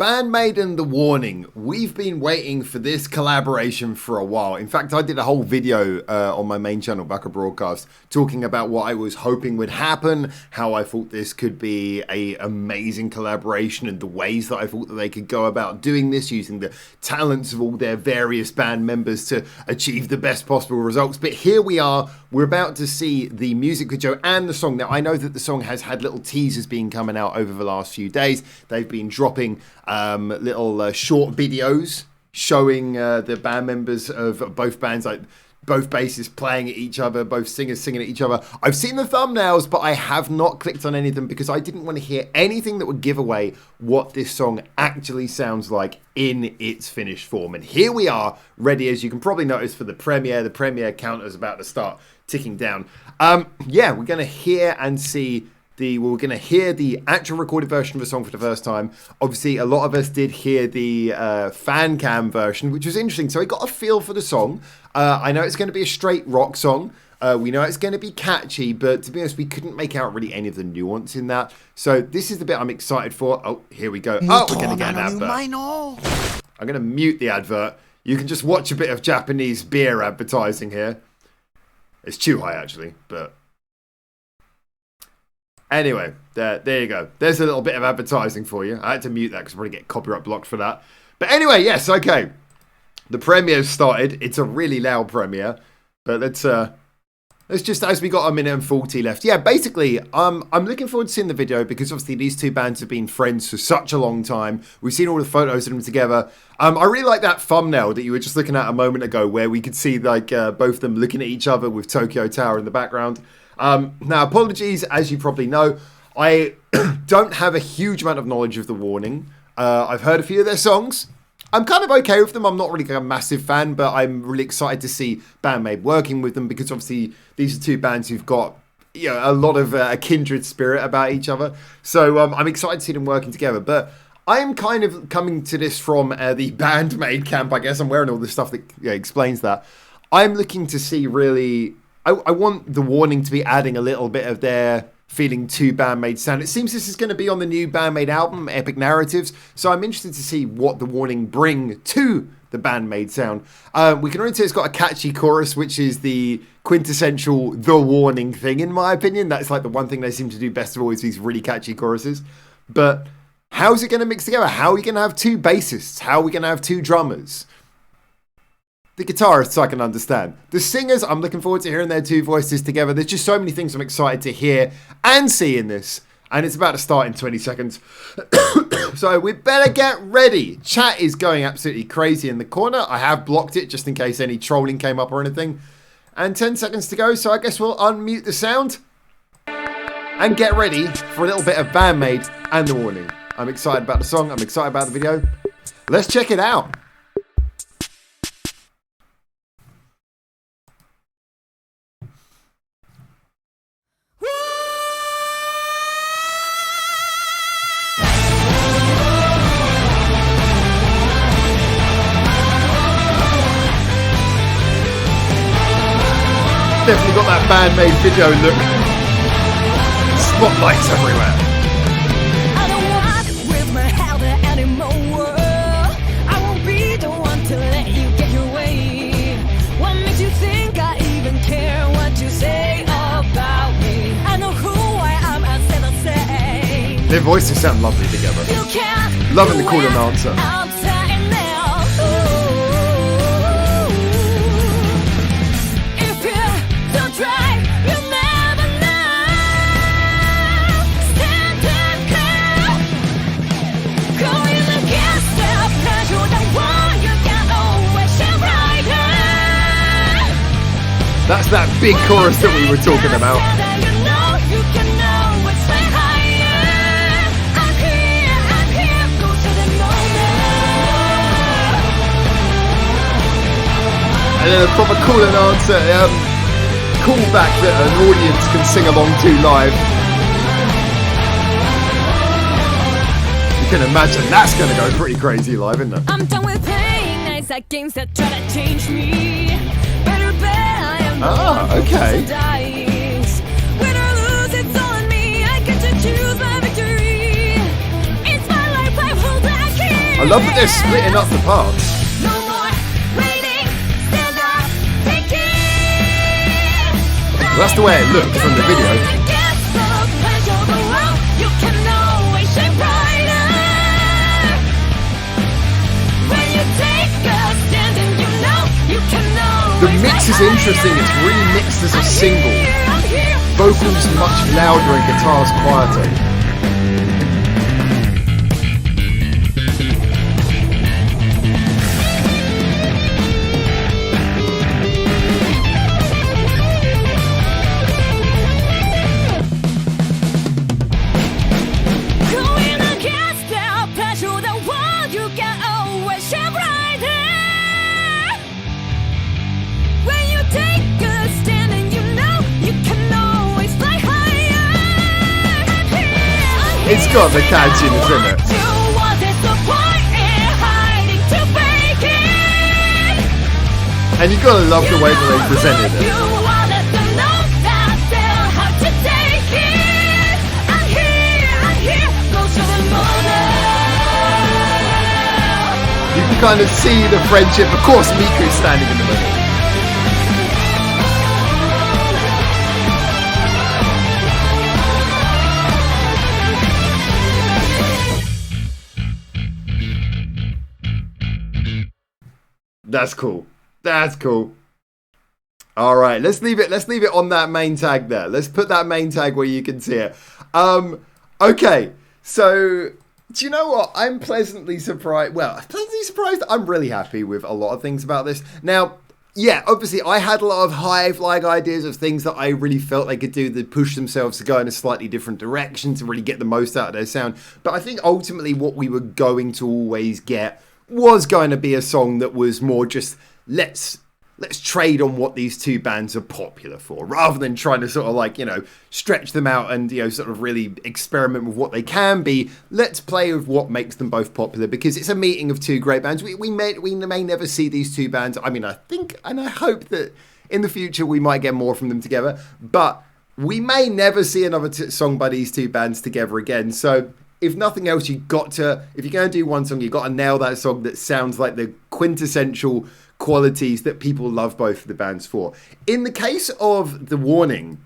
BAND-MAID and The Warning. We've been waiting for this collaboration for a while. In fact, I did a whole video on my main channel, Back of Broadcast, talking about what I was hoping would happen, how I thought this could be an amazing collaboration, and the ways that I thought that they could go about doing this, using the talents of all their various band members to achieve the best possible results. But here we are, we're about to see the music video and the song. Now, I know that the song has had little teasers being coming out over the last few days. They've been dropping little short videos showing the band members of both bands, like both bassists playing at each other, both singers singing at each other. I've seen the thumbnails, but I have not clicked on any of them because I didn't want to hear anything that would give away what this song actually sounds like in its finished form. And here we are, ready, as you can probably notice, for the premiere. The premiere counter is about to start ticking down. Yeah, we're going to hear and see we're going to hear the actual recorded version of the song for the first time. Obviously, a lot of us did hear the fan cam version, which was interesting. So I got a feel for the song. I know it's going to be a straight rock song. We know it's going to be catchy, but to be honest, we couldn't make out really any of the nuance in that. So this is the bit I'm excited for. Oh, here we go. Oh, we're going to get an advert. I'm going to mute the advert. You can just watch a bit of Japanese beer advertising here. It's too high, actually, but... Anyway, there you go. There's a little bit of advertising for you. I had to mute that because I'll probably get copyright blocked for that. But anyway, yes, okay. The premiere's started. It's a really loud premiere. But let's just, as we got 1:40 left. Yeah, basically, I'm looking forward to seeing the video because obviously these two bands have been friends for such a long time. We've seen all the photos of them together. I really like that thumbnail that you were just looking at a moment ago where we could see like both of them looking at each other with Tokyo Tower in the background. Now, apologies, as you probably know, I don't have a huge amount of knowledge of The Warning. I've heard a few of their songs. I'm kind of okay with them. I'm not really a massive fan, but I'm really excited to see BAND-MAID working with them because obviously these are two bands who've got a lot of a kindred spirit about each other. So I'm excited to see them working together. But I'm kind of coming to this from the BAND-MAID camp, I guess. I'm wearing all this stuff that explains that. I'm looking to see really... I want The Warning to be adding a little bit of their feeling to BAND-MAID sound. It seems this is going to be on the new BAND-MAID album, Epic Narratives. So I'm interested to see what The Warning bring to the BAND-MAID sound. We can already say it's got a catchy chorus, which is the quintessential The Warning thing, in my opinion. That's like the one thing they seem to do best of all is these really catchy choruses. But how's it going to mix together? How are we going to have two bassists? How are we going to have two drummers? The guitarists I can understand. The singers, I'm looking forward to hearing their two voices together. There's just so many things I'm excited to hear and see in this. And it's about to start in 20 seconds. So we better get ready. Chat is going absolutely crazy in the corner. I have blocked it just in case any trolling came up or anything. And 10 seconds to go, so I guess we'll unmute the sound. And get ready for a little bit of BAND-MAID and The Warning. I'm excited about the song. I'm excited about the video. Let's check it out. Definitely got that BAND-MAID video look. Spotlights everywhere. I don't walk with my head anymore. I won't be the one to let you get your way. What makes you think I even care what you say about me? I know who I am, I said the same. Their voices sound lovely together. You can't Loving the call and answer. That's that big chorus that we were talking about. And then a proper call and answer callback that an audience can sing along to live. You can imagine that's going to go pretty crazy live, isn't it? I'm done with playing nice at games that try to change me. Better bet I am. Ah, okay. Win or lose, it's all on me. I get to choose my victory. It's my life, I hold back here. I love that they're splitting up the parts. No more waiting, stand up, take it. Well, that's the way it looked from the video. You can always shine brighter. When you take a stand and you know you can always. The mix is interesting. It's remixed as a single. Vocals much louder and guitars quieter. Going against the pressure, the wall, you can always shine brighter. When you take a stand and you know you can always fly higher. It's got the catchiness in it. You want it to point and hiding to break it. And you've got to love the way that they presented it. You wanted to know that they'll have to take it. I'm here, go show them all now. You can kind of see the friendship. Of course, Miku's standing in the middle. That's cool. That's cool. All right, let's leave it on that main tag there. Let's put that main tag where you can see it. Okay, so do you know what? I'm pleasantly surprised. Well, pleasantly surprised. I'm really happy with a lot of things about this. Now, yeah, obviously I had a lot of high-flying ideas of things that I really felt they could do to push themselves to go in a slightly different direction to really get the most out of their sound. But I think ultimately what we were going to always get was going to be a song that was more just let's trade on what these two bands are popular for, rather than trying to sort of like, you know, stretch them out and, you know, sort of really experiment with what they can be. Let's play with what makes them both popular, because it's a meeting of two great bands. We may never see these two bands. I mean, I think and I hope that in the future we might get more from them together, but we may never see another song by these two bands together again. So if nothing else, if you're going to do one song, you've got to nail that song that sounds like the quintessential qualities that people love both of the bands for. In the case of The Warning,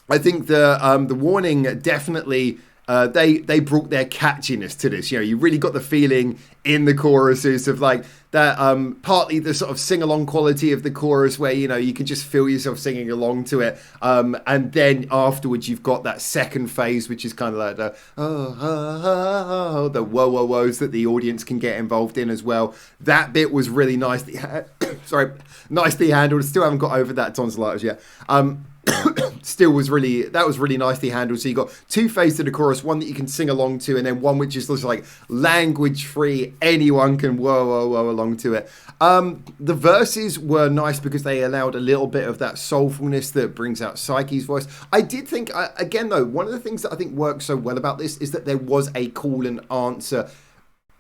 I think the Warning definitely they brought their catchiness to this. You know, you really got the feeling in the choruses of like that, partly the sort of sing-along quality of the chorus where, you know, you can just feel yourself singing along to it. And then afterwards you've got that second phase, which is kind of like the the whoa whoa whoas that the audience can get involved in as well. That bit was really nicely nicely handled. Still haven't got over that tonsillitis yet. That was really nicely handled. So you got two phases of the chorus, one that you can sing along to, and then one which is just like language free. Anyone can whoa whoa whoa along to it. The verses were nice because they allowed a little bit of that soulfulness that brings out Psyche's voice. I did think, again though, one of the things that I think works so well about this is that there was a call and answer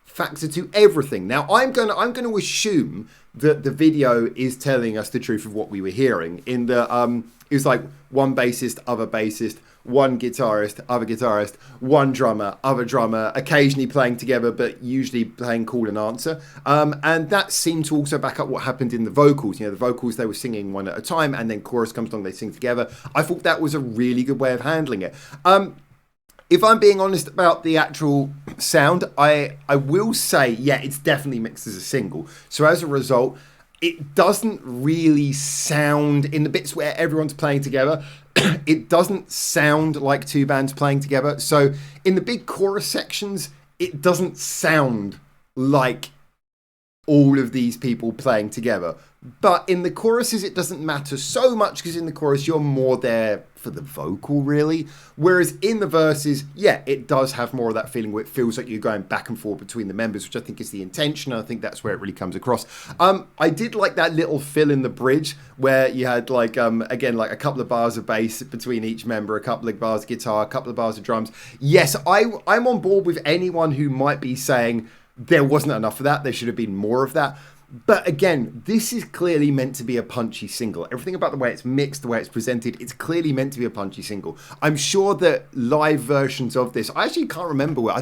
factor to everything. Now I'm going to assume that the video is telling us the truth of what we were hearing. In the it was like one bassist, other bassist, one guitarist, other guitarist, one drummer, other drummer, occasionally playing together, but usually playing call and answer. And that seemed to also back up what happened in the vocals. You know, the vocals, they were singing one at a time, and then chorus comes along, they sing together. I thought that was a really good way of handling it. If I'm being honest about the actual sound, I will say, yeah, it's definitely mixed as a single. So as a result, it doesn't really sound, in the bits where everyone's playing together, it doesn't sound like two bands playing together. So in the big chorus sections, it doesn't sound like all of these people playing together. But in the choruses, it doesn't matter so much, because in the chorus, you're more there for the vocal, really. Whereas in the verses, yeah, it does have more of that feeling where it feels like you're going back and forth between the members, which I think is the intention. I think that's where it really comes across. I did like that little fill in the bridge where you had like, again, like a couple of bars of bass between each member, a couple of bars of guitar, a couple of bars of drums. Yes, I'm on board with anyone who might be saying there wasn't enough of that. There should have been more of that. But again, this is clearly meant to be a punchy single. Everything about the way it's mixed, the way it's presented, it's clearly meant to be a punchy single. I'm sure that live versions of this, I actually can't remember where,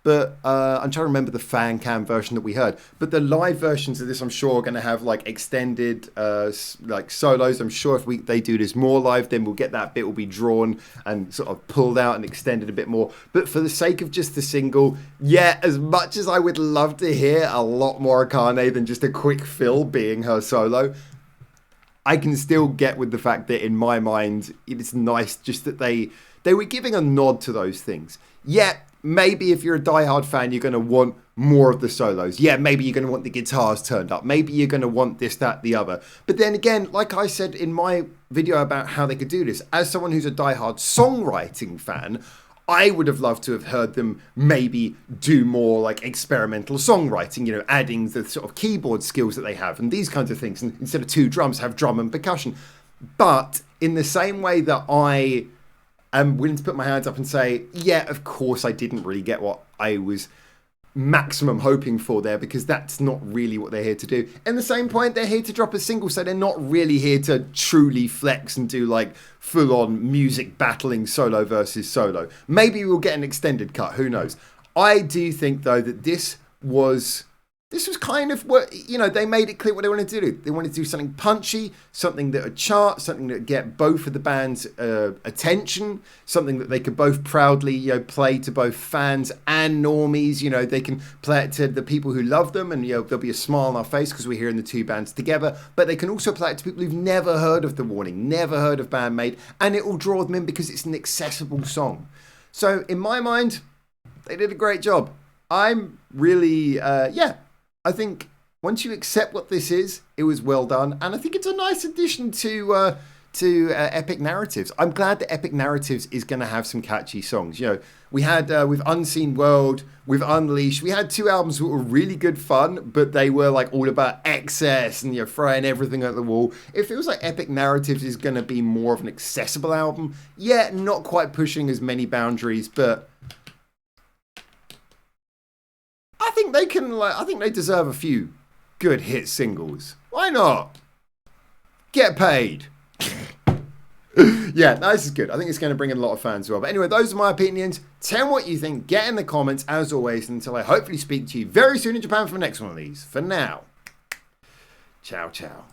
But I'm trying to remember the fan cam version that we heard. But the live versions of this, I'm sure, are going to have like extended like solos. I'm sure if they do this more live, then we'll get that bit will be drawn and sort of pulled out and extended a bit more. But for the sake of just the single, yeah, as much as I would love to hear a lot more Akane than just a quick fill being her solo, I can still get with the fact that in my mind, it's nice just that they were giving a nod to those things. Yeah, maybe if you're a diehard fan, you're going to want more of the solos. Yeah, maybe you're going to want the guitars turned up. Maybe you're going to want this, that, the other. But then again, like I said in my video about how they could do this, as someone who's a diehard songwriting fan, I would have loved to have heard them maybe do more like experimental songwriting, you know, adding the sort of keyboard skills that they have and these kinds of things. And instead of 2 drums, have drum and percussion. But in the same way that I am willing to put my hands up and say, yeah, of course I didn't really get what I was maximum hoping for there, because that's not really what they're here to do. In the same point, they're here to drop a single, so they're not really here to truly flex and do like full-on music battling solo versus solo. Maybe we'll get an extended cut, who knows. I do think though that this was kind of what, you know, they made it clear what they wanted to do. They wanted to do something punchy, something that would chart, something that would get both of the band's attention, something that they could both proudly, you know, play to both fans and normies. You know, they can play it to the people who love them, and, you know, there'll be a smile on our face because we're hearing the 2 bands together. But they can also play it to people who've never heard of The Warning, never heard of BAND-MAID, and it will draw them in because it's an accessible song. So in my mind, they did a great job. I'm really, I think once you accept what this is, it was well done. And I think it's a nice addition to Epic Narratives. I'm glad that Epic Narratives is going to have some catchy songs. You know, we had with Unseen World, with Unleashed, we had 2 albums that were really good fun, but they were like all about excess and, you know, throwing everything at the wall. It feels like Epic Narratives is going to be more of an accessible album. Yeah, not quite pushing as many boundaries, but I think they can. I think they deserve a few good hit singles. Why not? Get paid. Yeah, this is good. I think it's going to bring in a lot of fans as well. But anyway, those are my opinions. Tell me what you think. Get in the comments as always. Until I hopefully speak to you very soon in Japan for the next one of these. For now, ciao, ciao.